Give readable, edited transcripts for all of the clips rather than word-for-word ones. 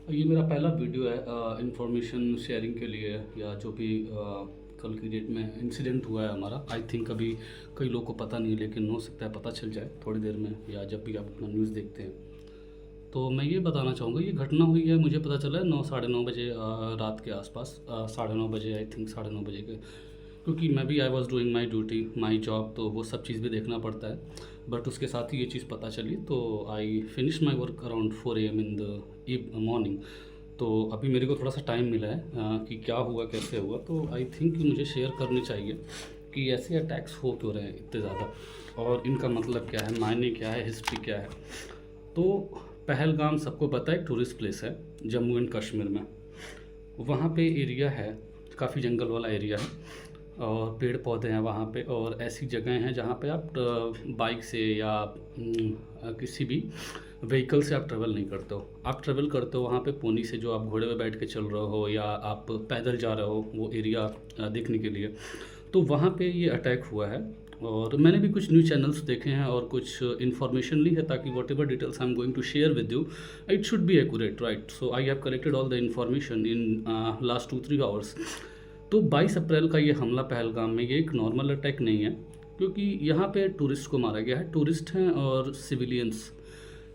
ये मेरा पहला वीडियो है इंफॉर्मेशन शेयरिंग के लिए, या जो भी कल की डेट में इंसिडेंट हुआ है हमारा। आई थिंक अभी कई लोगों को पता नहीं है, लेकिन हो सकता है पता चल जाए थोड़ी देर में, या जब भी आप अपना न्यूज़ देखते हैं। तो मैं ये बताना चाहूँगा, ये घटना हुई है, मुझे पता चला है 9 साढ़े 9 बजे रात के आसपास, साढ़े 9 बजे, आई थिंक साढ़े 9 बजे के। क्योंकि मैं भी I was doing my duty, my job, तो वो सब चीज़ भी देखना पड़ता है। बट उसके साथ ही ये चीज़ पता चली, तो I finish my work around 4 AM in the morning. तो अभी मेरे को थोड़ा सा टाइम मिला है कि क्या हुआ, कैसे हुआ। तो आई थिंक मुझे शेयर करनी चाहिए कि ऐसे अटैक्स हो क्यों रहे हैं इतने ज़्यादा, और इनका मतलब क्या है, मायने क्या है, हिस्ट्री क्या है। तो पहलगाम सबको पता है, एक टूरिस्ट प्लेस है जम्मू एंड कश्मीर में। वहाँ पे एरिया है, काफ़ी जंगल वाला एरिया है, और पेड़ पौधे हैं वहाँ पे, और ऐसी जगह हैं जहाँ पे आप बाइक से या किसी भी व्हीकल से आप ट्रैवल नहीं करते हो। आप ट्रैवल करते हो वहाँ पे पोनी से, जो आप घोड़े पे बैठ के चल रहे हो, या आप पैदल जा रहे हो वो एरिया देखने के लिए। तो वहाँ पे ये अटैक हुआ है, और मैंने भी कुछ न्यूज़ चैनल्स देखे हैं और कुछ इन्फॉर्मेशन ली है, ताकि whatever details I am going to share with you, it should be accurate, right. So I have collected all the information in last 2-3 hours. तो 22 अप्रैल का ये हमला पहलगाम में, ये एक नॉर्मल अटैक नहीं है, क्योंकि यहाँ पे टूरिस्ट को मारा गया है। टूरिस्ट हैं और सिविलियंस।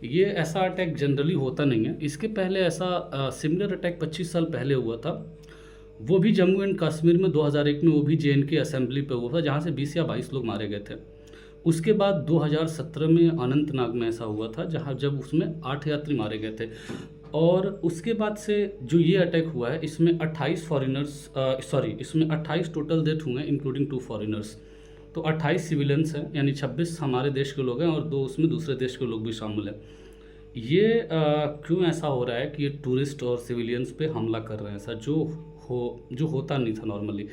ये ऐसा अटैक जनरली होता नहीं है। इसके पहले ऐसा सिमिलर अटैक 25 साल पहले हुआ था, वो भी जम्मू एंड कश्मीर में 2001 में, वो भी JNK असेंबली पे हुआ था, जहाँ से 20 या 22 लोग मारे गए थे। उसके बाद 2017 में अनंतनाग में ऐसा हुआ था, जहाँ जब उसमें 8 यात्री मारे गए थे। और उसके बाद से जो ये अटैक हुआ है, इसमें 28 फॉरेनर्स, सॉरी, इसमें 28 टोटल डेथ हुए हैं, इंक्लूडिंग 2 फॉरेनर्स। तो 28 सिविलियंस हैं, यानी 26 हमारे देश के लोग हैं और 2 उसमें दूसरे देश के लोग भी शामिल हैं। ये क्यों ऐसा हो रहा है कि ये टूरिस्ट और सिविलियंस पे हमला कर रहे हैं, ऐसा जो होता नहीं था नॉर्मली।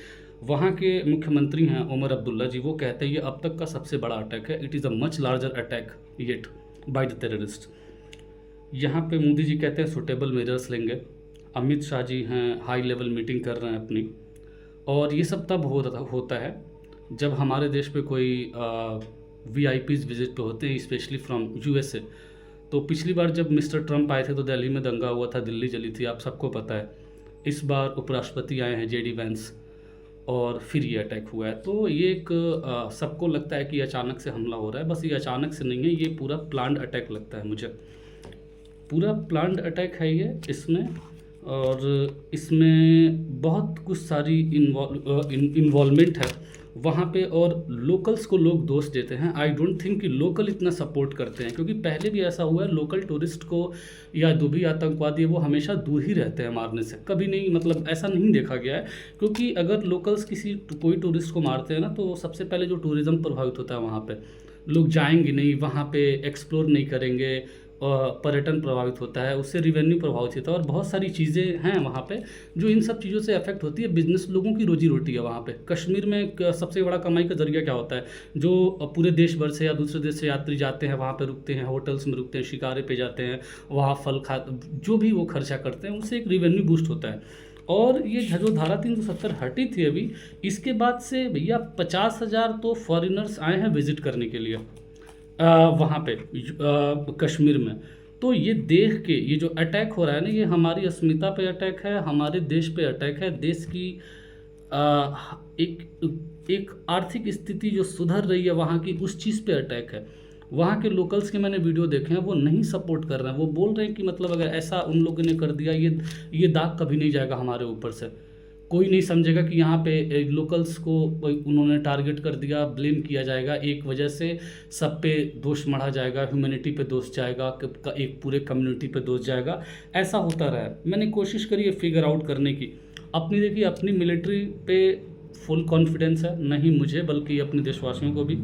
वहाँ के मुख्यमंत्री हैं उमर अब्दुल्ला जी, वो कहते हैं ये अब तक का सबसे बड़ा अटैक है, it is a much larger attack yet by the terrorist. यहाँ पे मोदी जी कहते हैं सुटेबल मेजर्स लेंगे, अमित शाह जी हैं हाई लेवल मीटिंग कर रहे हैं अपनी। और ये सब तब होता है जब हमारे देश पे कोई VIPs विजिट पे होते हैं, स्पेशली फ्रॉम USA। तो पिछली बार जब मिस्टर ट्रंप आए थे तो दिल्ली में दंगा हुआ था, दिल्ली जली थी, आप सबको पता है। इस बार उपराष्ट्रपति आए हैं JD वैंस, और फिर ये अटैक हुआ है। तो ये एक सबको लगता है कि अचानक से हमला हो रहा है, बस ये अचानक से नहीं है, ये पूरा प्लान्ड अटैक लगता है मुझे। पूरा प्लान्ड अटैक है ये इसमें, और इसमें बहुत कुछ सारी इन्वॉल्वमेंट है वहाँ पे, और लोकल्स को लोग दोष देते हैं। आई डोंट थिंक कि लोकल इतना सपोर्ट करते हैं, क्योंकि पहले भी ऐसा हुआ है, लोकल टूरिस्ट को या जो भी आतंकवादी है वो हमेशा दूर ही रहते हैं मारने से, कभी नहीं, मतलब ऐसा नहीं देखा गया है। क्योंकि अगर लोकल्स कोई टूरिस्ट को मारते हैं ना, तो सबसे पहले जो टूरिज़्म प्रभावित होता है वहाँ पे, लोग जाएंगे नहीं वहाँ पे, एक्सप्लोर नहीं करेंगे, पर्यटन प्रभावित होता है, उससे रिवेन्यू प्रभावित होता है, और बहुत सारी चीज़ें हैं वहाँ पे जो इन सब चीज़ों से अफेक्ट होती है। बिजनेस, लोगों की रोजी रोटी है वहाँ पे। कश्मीर में सबसे बड़ा कमाई का जरिया क्या होता है, जो पूरे देश भर से या दूसरे देश से यात्री जाते हैं वहाँ पे, रुकते हैं, होटल्स में रुकते हैं, शिकारे पे जाते हैं, वहाँ फल खा, जो भी वो खर्चा करते हैं, उससे एक रिवेन्यू बूस्ट होता है। और ये जो धारा 370 हटी थी अभी, इसके बाद से भैया 50,000 तो फॉरेनर्स आए हैं विजिट करने के लिए वहाँ पे कश्मीर में। तो ये देख के, ये जो अटैक हो रहा है ना, ये हमारी अस्मिता पे अटैक है, हमारे देश पे अटैक है। देश की एक आर्थिक स्थिति जो सुधर रही है वहाँ की, उस चीज़ पे अटैक है। वहाँ के लोकल्स के मैंने वीडियो देखे हैं, वो नहीं सपोर्ट कर रहे हैं, वो बोल रहे हैं कि मतलब अगर ऐसा उन लोगों ने कर दिया, ये दाग कभी नहीं जाएगा हमारे ऊपर से। कोई नहीं समझेगा कि यहाँ पे लोकल्स को उन्होंने टारगेट कर दिया, ब्लेम किया जाएगा, एक वजह से सब पे दोष मढ़ा जाएगा, ह्यूमैनिटी पे दोष जाएगा, एक पूरे कम्युनिटी पे दोष जाएगा। ऐसा होता रहा है। मैंने कोशिश करी है फिगर आउट करने की। अपनी देखिए, अपनी मिलिट्री पे फुल कॉन्फिडेंस है, नहीं मुझे बल्कि अपने देशवासियों को भी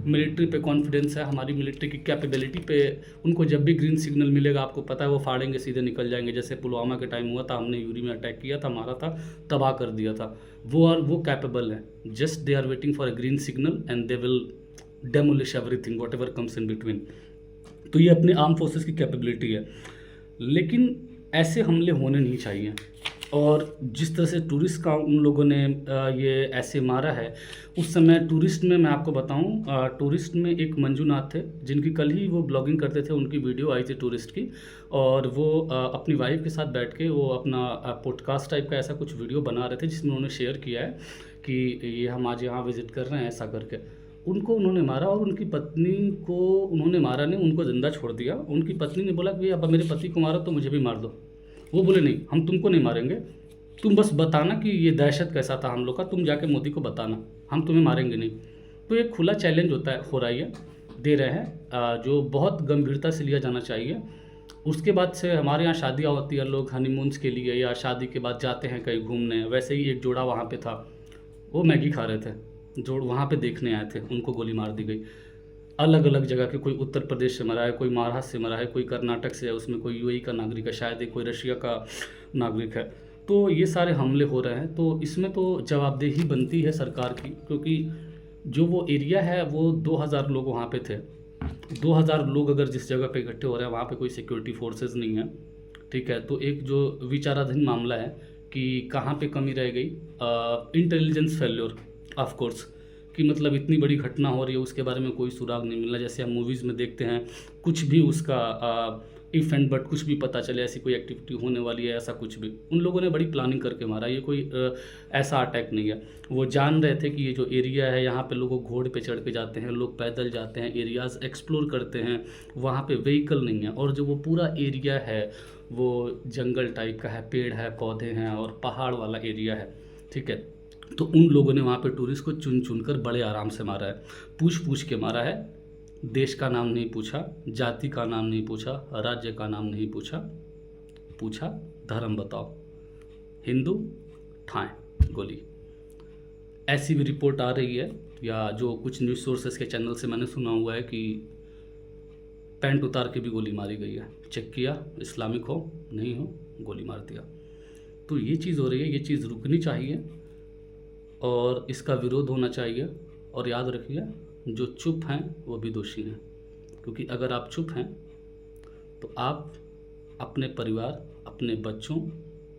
मिलिट्री पे कॉन्फिडेंस है, हमारी मिलिट्री की कैपेबिलिटी पे। उनको जब भी ग्रीन सिग्नल मिलेगा, आपको पता है, वो फाड़ेंगे, सीधे निकल जाएंगे। जैसे पुलवामा के टाइम हुआ था, हमने यूरी में अटैक किया था, मारा था, तबाह कर दिया था। वो कैपेबल है, just they are waiting for a green signal and they will demolish everything whatever comes in between. तो ये अपने आर्म फोर्सेस की कैपेबिलिटी है, लेकिन ऐसे हमले होने नहीं चाहिए। और जिस तरह से टूरिस्ट का उन लोगों ने ये ऐसे मारा है, उस समय टूरिस्ट में मैं आपको बताऊं, टूरिस्ट में एक मंजूनाथ थे जिनकी कल ही वो ब्लॉगिंग करते थे, उनकी वीडियो आई थी टूरिस्ट की, और वो अपनी वाइफ के साथ बैठ के वो अपना पॉडकास्ट टाइप का ऐसा कुछ वीडियो बना रहे थे जिसमें उन्होंने शेयर किया है कि ये हम आज यहाँ विज़िट कर रहे हैं ऐसा करके। उनको उन्होंने मारा और उनकी पत्नी को उन्होंने मारा नहीं, उनको ज़िंदा छोड़ दिया। उनकी पत्नी ने बोला कि अब मेरे पति को मारा तो मुझे भी मार दो। वो बोले नहीं, हम तुमको नहीं मारेंगे, तुम बस बताना कि ये दहशत कैसा था हम लोग का, तुम जाके मोदी को बताना, हम तुम्हें मारेंगे नहीं। तो एक खुला चैलेंज होता है, हो रहा है, दे रहे हैं, जो बहुत गंभीरता से लिया जाना चाहिए। उसके बाद से हमारे यहाँ शादियाँ होती है, लोग हनीमून्स के लिए या शादी के बाद जाते हैं कहीं घूमने। वैसे ही एक जोड़ा वहाँ पे था, वो मैगी खा रहे थे, जोड़ वहाँ पे देखने आए थे, उनको गोली मार दी गई। अलग अलग जगह के, कोई उत्तर प्रदेश से मरा है, कोई महाराष्ट्र से मरा है, कोई कर्नाटक से है, उसमें कोई यूएई का नागरिक है, शायद ही कोई रशिया का नागरिक है। तो ये सारे हमले हो रहे हैं, तो इसमें तो जवाबदेही बनती है सरकार की, क्योंकि जो वो एरिया है वो 2000 लोग वहाँ पे थे। 2000 लोग अगर जिस जगह पे इकट्ठे हो रहे हैं, वहाँ पे कोई सिक्योरिटी फोर्सेस नहीं है, ठीक है। तो एक जो विचाराधीन मामला है कि कहाँ पे कमी रह गई, इंटेलिजेंस फेल्योर ऑफ कोर्स, कि मतलब इतनी बड़ी घटना हो रही है उसके बारे में कोई सुराग नहीं मिला। जैसे हम मूवीज़ में देखते हैं, कुछ भी उसका इफ़ एंड बट कुछ भी पता चले, ऐसी कोई एक्टिविटी होने वाली है, ऐसा कुछ भी। उन लोगों ने बड़ी प्लानिंग करके मारा, ये कोई ऐसा अटैक नहीं है। वो जान रहे थे कि ये जो एरिया है, यहाँ पे लोग घोड़े पे चढ़ के जाते हैं, लोग पैदल जाते हैं, एरियाज़ एक्सप्लोर करते हैं, वहाँ पे व्हीकल नहीं है। और जो वो पूरा एरिया है वो जंगल टाइप का है, पेड़ है, पौधे हैं और पहाड़ वाला एरिया है, ठीक है। तो उन लोगों ने वहाँ पे टूरिस्ट को चुन चुन कर बड़े आराम से मारा है, पूछ पूछ के मारा है। देश का नाम नहीं पूछा, जाति का नाम नहीं पूछा, राज्य का नाम नहीं पूछा, पूछा धर्म बताओ, हिंदू, ठाएं गोली। ऐसी भी रिपोर्ट आ रही है, या जो कुछ न्यूज़ सोर्सेस के चैनल से मैंने सुना हुआ है कि पैंट उतार के भी गोली मारी गई है। चेक किया, इस्लामिक हो नहीं हो, गोली मार दिया। तो ये चीज़ हो रही है, ये चीज़ रुकनी चाहिए और इसका विरोध होना चाहिए। और याद रखिए, जो चुप हैं वो भी दोषी हैं, क्योंकि अगर आप चुप हैं तो आप अपने परिवार, अपने बच्चों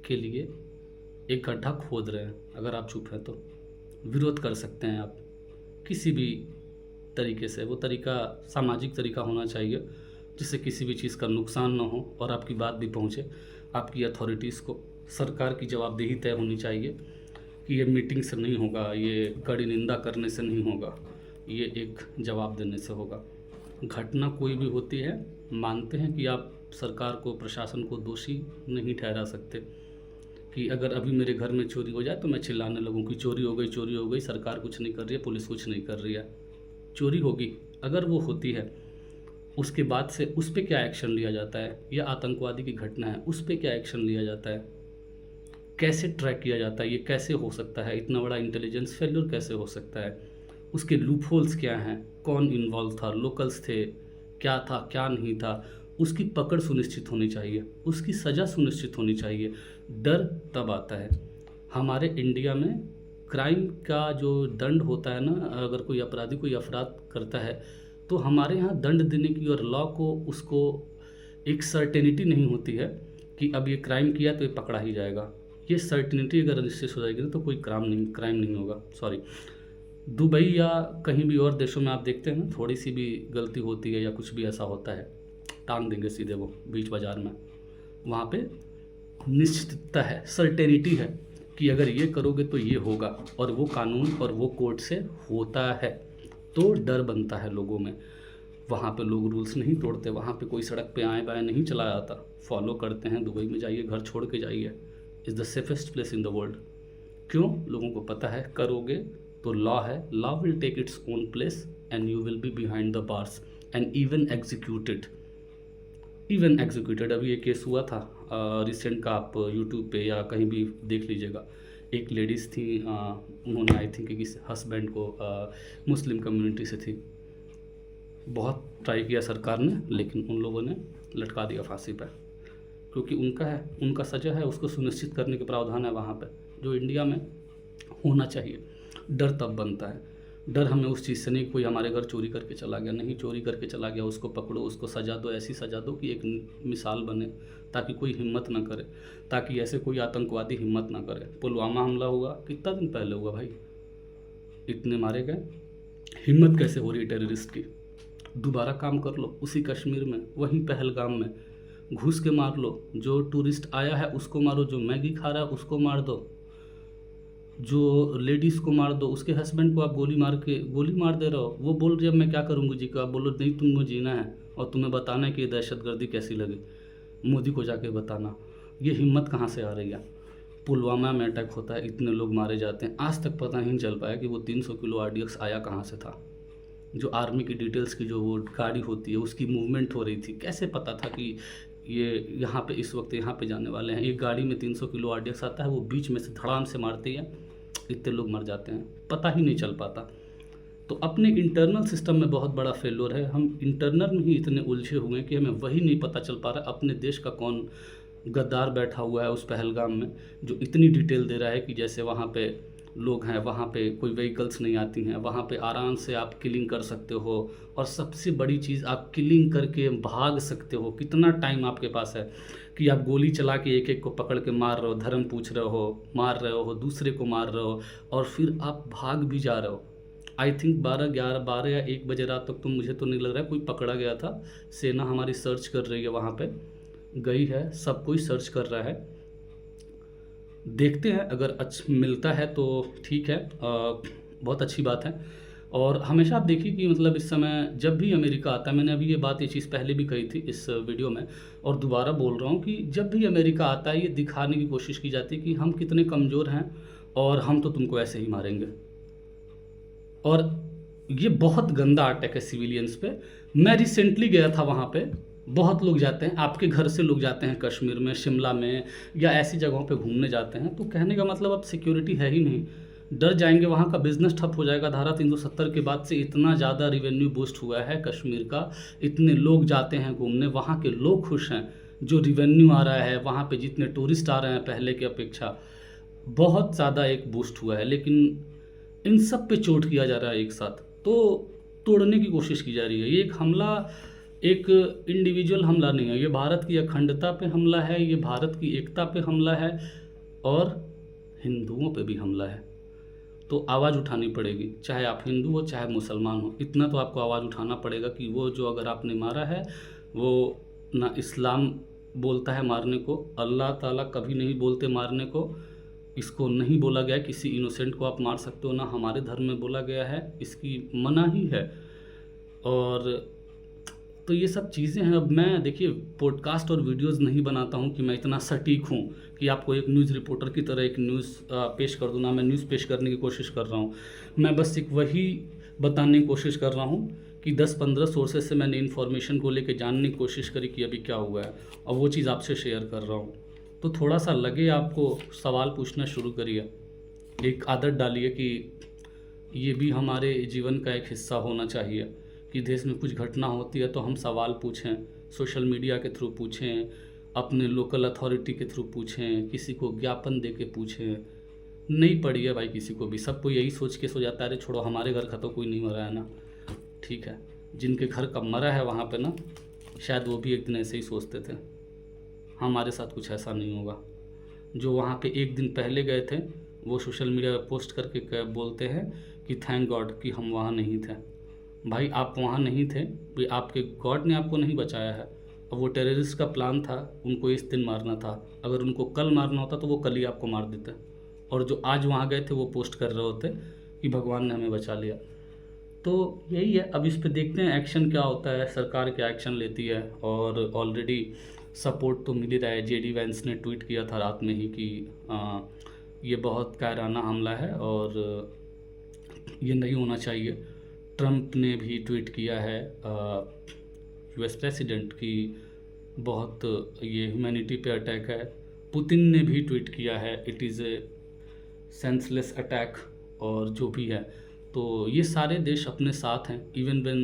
के लिए एक गड्ढा खोद रहे हैं। अगर आप चुप हैं तो विरोध कर सकते हैं आप किसी भी तरीके से। वो तरीका सामाजिक तरीका होना चाहिए जिससे किसी भी चीज़ का नुकसान ना हो और आपकी बात भी पहुंचे आपकी अथॉरिटीज़ को। सरकार की जवाबदेही तय होनी चाहिए कि ये मीटिंग से नहीं होगा, ये कड़ी निंदा करने से नहीं होगा, ये एक जवाब देने से होगा। घटना कोई भी होती है, मानते हैं कि आप सरकार को, प्रशासन को दोषी नहीं ठहरा सकते कि अगर अभी मेरे घर में चोरी हो जाए तो मैं चिल्लाने लगूं कि चोरी हो गई, चोरी हो गई, सरकार कुछ नहीं कर रही है, पुलिस कुछ नहीं कर रही है। चोरी होगी, अगर वो होती है, उसके बाद से उस पर क्या एक्शन लिया जाता है, या आतंकवादी की घटना है उस पर क्या एक्शन लिया जाता है, कैसे ट्रैक किया जाता है, ये कैसे हो सकता है, इतना बड़ा इंटेलिजेंस फेल्योर कैसे हो सकता है, उसके लूपहोल्स क्या हैं, कौन इन्वॉल्व था, लोकल्स थे, क्या था क्या नहीं था, उसकी पकड़ सुनिश्चित होनी चाहिए, उसकी सज़ा सुनिश्चित होनी चाहिए। डर तब आता है हमारे इंडिया में, क्राइम का जो दंड होता है ना, अगर कोई अपराधी कोई अपराध करता है तो हमारे यहाँ दंड देने की और लॉ को, उसको एक सर्टेनिटी नहीं होती है कि अब ये क्राइम किया तो ये पकड़ा ही जाएगा। ये सर्टेनिटी अगर निश्चित हो जाएगी तो कोई क्राइम नहीं होगा। सॉरी, दुबई या कहीं भी और देशों में आप देखते हैं ना, थोड़ी सी भी गलती होती है या कुछ भी ऐसा होता है, टांग देंगे सीधे वो बीच बाज़ार में। वहाँ पे निश्चितता है, सर्टेनिटी है कि अगर ये करोगे तो ये होगा, और वो कानून और वो कोर्ट से होता है, तो डर बनता है लोगों में। वहाँ पे लोग रूल्स नहीं तोड़ते, वहाँ पे कोई सड़क पे आए बाएँ नहीं चला जाता, फॉलो करते हैं। दुबई में जाइए, घर छोड़ के जाइए, is the safest place in the world. क्यों? लोगों को पता है करोगे तो लॉ है, law will take its own place and you will be behind the bars and even executed. अभी ये केस हुआ था रिसेंट का, आप यूट्यूब पे या कहीं भी देख लीजिएगा। एक लेडीज़ थी, उन्होंने आई थिंक किसी हस्बैंड को, मुस्लिम कम्युनिटी से थी, बहुत ट्राई किया सरकार ने, लेकिन उन लोगों ने लटका दिया फांसी पर, क्योंकि उनका है, उनका सजा है, उसको सुनिश्चित करने के प्रावधान है वहाँ पे, जो इंडिया में होना चाहिए। डर तब बनता है। डर हमें उस चीज़ से नहीं कोई हमारे घर चोरी करके चला गया, नहीं चोरी करके चला गया उसको पकड़ो, उसको सज़ा दो, ऐसी सज़ा दो कि एक मिसाल बने, ताकि कोई हिम्मत ना करे, ताकि ऐसे कोई आतंकवादी हिम्मत ना करे। पुलवामा हमला हुआ कितना दिन पहले हुआ भाई, इतने मारे गए, हिम्मत कैसे हो रही है टेररिस्ट की? दोबारा काम कर लो उसी कश्मीर में, वहीं पहलगाम में घुस के मार लो, जो टूरिस्ट आया है उसको मारो, जो मैगी खा रहा है उसको मार दो, जो लेडीज़ को मार दो, उसके हस्बैंड को आप गोली मार दे रहे हो। वो बोल रही है मैं क्या करूँगी जी को, आप बोलो नहीं तुमको जीना है और तुम्हें बताना है कि ये दहशतगर्दी कैसी लगी, मोदी को जाके बताना। ये हिम्मत कहाँ से आ रही है? पुलवामा में अटैक होता है, इतने लोग मारे जाते हैं, आज तक पता नहीं चल पाया कि वो 300 किलो RDX आया कहाँ से था। जो आर्मी की डिटेल्स की जो वो गाड़ी होती है उसकी मूवमेंट हो रही थी, कैसे पता था कि ये यहाँ पे इस वक्त यहाँ पे जाने वाले हैं? एक गाड़ी में 300 किलो RDX आता है, वो बीच में से धड़ाम से मारती है, इतने लोग मर जाते हैं, पता ही नहीं चल पाता। तो अपने इंटरनल सिस्टम में बहुत बड़ा फेल्योर है, हम इंटरनल में ही इतने उलझे हुए हैं कि हमें वही नहीं पता चल पा रहा अपने देश का कौन गद्दार बैठा हुआ है उस पहलगाम में, जो इतनी डिटेल दे रहा है कि जैसे वहाँ पे लोग हैं, वहाँ पे कोई व्हीकल्स नहीं आती हैं, वहाँ पे आराम से आप किलिंग कर सकते हो, और सबसे बड़ी चीज़ आप किलिंग करके भाग सकते हो। कितना टाइम आपके पास है कि आप गोली चला के एक एक को पकड़ के मार रहे हो, धर्म पूछ रहे हो, मार रहे हो, दूसरे को मार रहे हो, और फिर आप भाग भी जा रहे हो। आई थिंक 12 या 1 बजे रात तक तो मुझे तो नहीं लग रहा है कोई पकड़ा गया था। सेना हमारी सर्च कर रही है, वहाँ पे गई है, सब कोई सर्च कर रहा है। देखते हैं अगर मिलता है तो ठीक है, बहुत अच्छी बात है। और हमेशा आप देखिए कि मतलब इस समय जब भी अमेरिका आता है, मैंने अभी ये चीज़ पहले भी कही थी इस वीडियो में और दोबारा बोल रहा हूँ कि जब भी अमेरिका आता है ये दिखाने की कोशिश की जाती है कि हम कितने कमज़ोर हैं और हम तो तुमको ऐसे ही मारेंगे। और ये बहुत गंदा अटैक है सिविलियंस पे। मैं रिसेंटली गया था वहाँ पे, बहुत लोग जाते हैं, आपके घर से लोग जाते हैं कश्मीर में, शिमला में या ऐसी जगहों पे घूमने जाते हैं, तो कहने का मतलब अब सिक्योरिटी है ही नहीं, डर जाएंगे, वहाँ का बिजनेस ठप हो जाएगा। धारा 370 के बाद से इतना ज़्यादा रिवेन्यू बूस्ट हुआ है कश्मीर का, इतने लोग जाते हैं घूमने, वहाँ के लोग खुश हैं, जो रिवेन्यू आ रहा है वहाँ पे, जितने टूरिस्ट आ रहे हैं पहले की अपेक्षा बहुत ज़्यादा एक बूस्ट हुआ है। लेकिन इन सब पे चोट किया जा रहा है एक साथ, तो तोड़ने की कोशिश की जा रही है। ये एक हमला एक इंडिविजुअल हमला नहीं है, ये भारत की अखंडता पे हमला है, ये भारत की एकता पे हमला है और हिंदुओं पे भी हमला है। तो आवाज़ उठानी पड़ेगी, चाहे आप हिंदू हो चाहे मुसलमान हो, इतना तो आपको आवाज़ उठाना पड़ेगा कि वो जो अगर आपने मारा है वो ना इस्लाम बोलता है मारने को, अल्लाह ताला कभी नहीं बोलते मारने को, इसको नहीं बोला गया किसी इनोसेंट को आप मार सकते हो, ना हमारे धर्म में बोला गया है, इसकी मनाही है। और तो ये सब चीज़ें हैं। अब मैं देखिए पॉडकास्ट और वीडियोस नहीं बनाता हूँ कि मैं इतना सटीक हूँ कि आपको एक न्यूज़ रिपोर्टर की तरह एक न्यूज़ पेश कर दूँ, ना मैं न्यूज़ पेश करने की कोशिश कर रहा हूँ। मैं बस एक वही बताने की कोशिश कर रहा हूँ कि 10-15 सोर्सेज से मैंने इन्फॉर्मेशन को लेकर जानने की कोशिश करी कि अभी क्या हुआ है, और वो चीज़ आपसे शेयर कर रहा हूँ। तो थोड़ा सा लगे आपको, सवाल पूछना शुरू करिए, एक आदत डालिए कि ये भी हमारे जीवन का एक हिस्सा होना चाहिए कि देश में कुछ घटना होती है तो हम सवाल पूछें, सोशल मीडिया के थ्रू पूछें, अपने लोकल अथॉरिटी के थ्रू पूछें, किसी को ज्ञापन दे के पूछें। नहीं पड़ी है भाई किसी को भी, सबको यही सोच के सो जाता है अरे छोड़ो हमारे घर का तो कोई नहीं मरा है ना, ठीक है। जिनके घर का मरा है वहाँ पे ना, शायद वो भी एक दिन ऐसे ही सोचते थे हमारे साथ कुछ ऐसा नहीं होगा। जो वहाँ पे एक दिन पहले गए थे वो सोशल मीडिया पर पोस्ट करके बोलते हैं कि थैंक गॉड कि हम वहाँ नहीं थे। भाई आप वहाँ नहीं थे, भाई आपके गॉड ने आपको नहीं बचाया है। अब वो टेररिस्ट का प्लान था, उनको इस दिन मारना था, अगर उनको कल मारना होता तो वो कल ही आपको मार देते, और जो आज वहाँ गए थे वो पोस्ट कर रहे होते कि भगवान ने हमें बचा लिया। तो यही है, अब इस पे देखते हैं एक्शन क्या होता है, सरकार क्या एक्शन लेती है। और ऑलरेडी सपोर्ट तो मिल ही रहा है। JD वैंस ने ट्वीट किया था रात में ही कि ये बहुत कायराना हमला है और ये नहीं होना चाहिए। ट्रंप ने भी ट्वीट किया है US प्रेसिडेंट की बहुत ये ह्यूमैनिटी पे अटैक है। पुतिन ने भी ट्वीट किया है it is a senseless attack, और जो भी है। तो ये सारे देश अपने साथ हैं। इवन व्हेन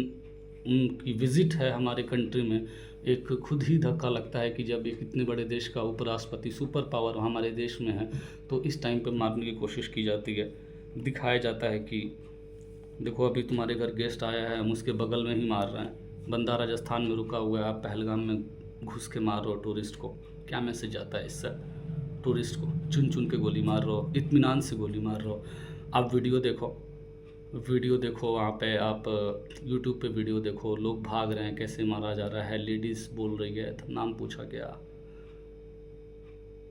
उनकी विज़िट है हमारे कंट्री में, एक खुद ही धक्का लगता है कि जब एक इतने बड़े देश का उपराष्ट्रपति सुपर पावर हमारे देश में है तो इस टाइम पे मारने की कोशिश की जाती है, दिखाया जाता है कि देखो अभी तुम्हारे घर गेस्ट आया है, हम उसके बगल में ही मार रहे हैं। बंदा राजस्थान में रुका हुआ है, आप पहलगाम में घुस के मार रहे हो टूरिस्ट को। क्या मैसेज आता है इससे? टूरिस्ट को चुन चुन के गोली मार रहे हो, इत्मीनान से गोली मार रहे हो। आप वीडियो देखो वहाँ पे, आप यूट्यूब पे वीडियो देखो, लोग भाग रहे हैं, कैसे मारा जा रहा है। लेडीज़ बोल रही है, तो नाम पूछा गया,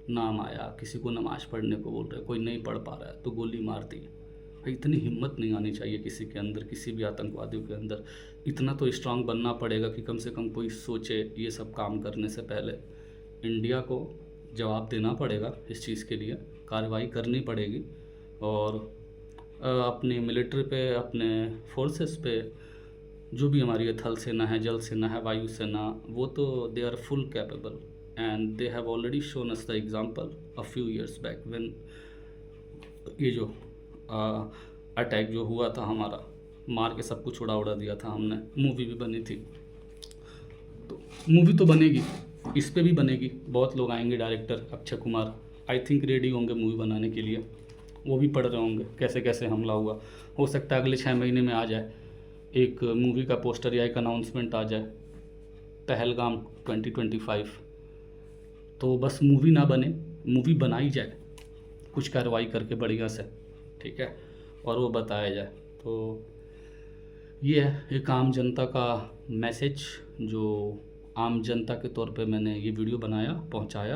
नाम आया, किसी को नमाज़ पढ़ने को बोल रहे, कोई नहीं पढ़ पा रहा है तो गोली मार दी। भाई इतनी हिम्मत नहीं आनी चाहिए किसी के अंदर, किसी भी आतंकवादियों के अंदर। इतना तो स्ट्रांग बनना पड़ेगा कि कम से कम कोई सोचे ये सब काम करने से पहले। इंडिया को जवाब देना पड़ेगा इस चीज़ के लिए, कार्रवाई करनी पड़ेगी। और अपनी मिलिट्री पे, अपने फोर्सेस पे, जो भी हमारी थल सेना है, जल सेना है, वायु सेना, वो तो they are full capable and they have already shown us the example a few years back when ये जो अटैक जो हुआ था हमारा, मार के सब कुछ उड़ा दिया था हमने। मूवी भी बनी थी, तो मूवी तो बनेगी, इस पे भी बनेगी। बहुत लोग आएंगे, director Akshay Kumar I think ready होंगे मूवी बनाने के लिए। वो भी पढ़ रहे होंगे कैसे कैसे हमला हुआ। हो सकता है अगले 6 महीने में आ जाए एक मूवी का पोस्टर या एक अनाउंसमेंट आ जाए, पहलगाम 2025। तो बस मूवी ना बने, मूवी बनाई जाए कुछ कार्रवाई करके बढ़िया से, ठीक है, और वो बताया जाए। तो ये है एक आम जनता का मैसेज, जो आम जनता के तौर पे मैंने ये वीडियो बनाया, पहुंचाया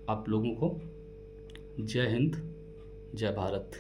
आप लोगों को। जय हिंद, जय भारत।